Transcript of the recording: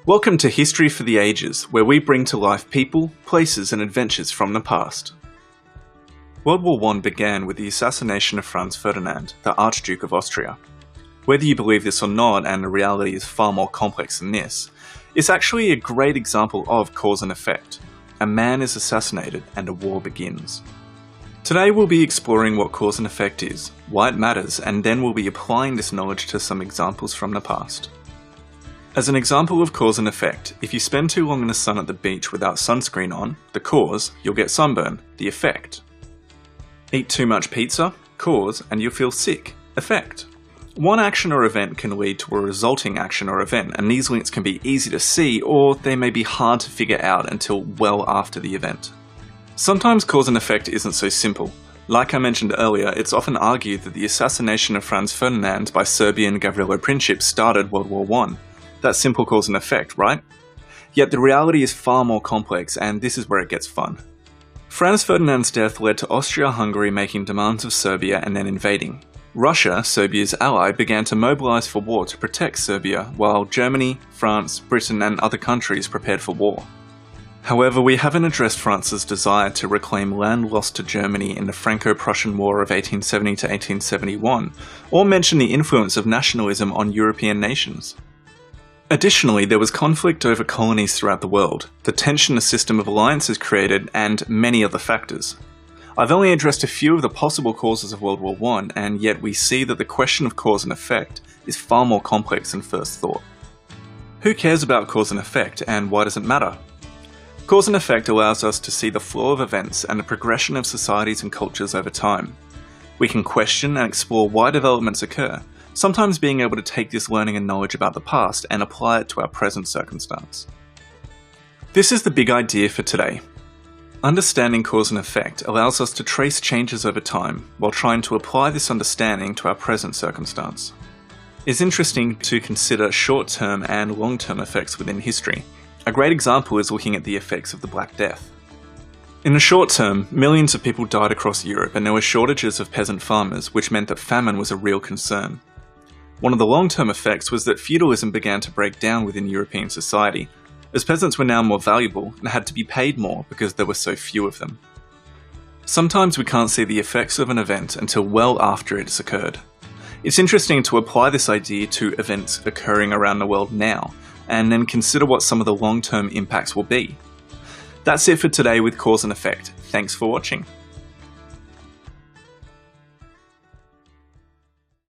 Welcome to History for the Ages, where we bring to life people, places and adventures from the past. World War I began with the assassination of Franz Ferdinand, the Archduke of Austria. Whether you believe this or not, and the reality is far more complex than this, it's actually a great example of cause and effect. A man is assassinated and a war begins. Today we'll be exploring what cause and effect is, why it matters, and then we'll be applying this knowledge to some examples from the past. As an example of cause and effect, if you spend too long in the sun at the beach without sunscreen on, the cause, you'll get sunburn, the effect. Eat too much pizza, cause, and you'll feel sick, effect. One action or event can lead to a resulting action or event, and these links can be easy to see, or they may be hard to figure out until well after the event. Sometimes cause and effect isn't so simple. Like I mentioned earlier, it's often argued that the assassination of Franz Ferdinand by Serbian Gavrilo Princip started World War I. That's simple cause and effect, right? Yet the reality is far more complex, and this is where it gets fun. Franz Ferdinand's death led to Austria-Hungary making demands of Serbia and then invading. Russia, Serbia's ally, began to mobilize for war to protect Serbia, while Germany, France, Britain and other countries prepared for war. However, we haven't addressed France's desire to reclaim land lost to Germany in the Franco-Prussian War of 1870 to 1871, or mentioned the influence of nationalism on European nations. Additionally, there was conflict over colonies throughout the world, the tension a system of alliances created, and many other factors. I've only addressed a few of the possible causes of World War I, and yet we see that the question of cause and effect is far more complex than first thought. Who cares about cause and effect, and why does it matter? Cause and effect allows us to see the flow of events and the progression of societies and cultures over time. We can question and explore why developments occur, sometimes being able to take this learning and knowledge about the past and apply it to our present circumstance. This is the big idea for today. Understanding cause and effect allows us to trace changes over time, while trying to apply this understanding to our present circumstance. It's interesting to consider short-term and long-term effects within history. A great example is looking at the effects of the Black Death. In the short term, millions of people died across Europe and there were shortages of peasant farmers, which meant that famine was a real concern. One of the long-term effects was that feudalism began to break down within European society, as peasants were now more valuable and had to be paid more because there were so few of them. Sometimes we can't see the effects of an event until well after it has occurred. It's interesting to apply this idea to events occurring around the world now, and then consider what some of the long-term impacts will be. That's it for today with Cause and Effect. Thanks for watching.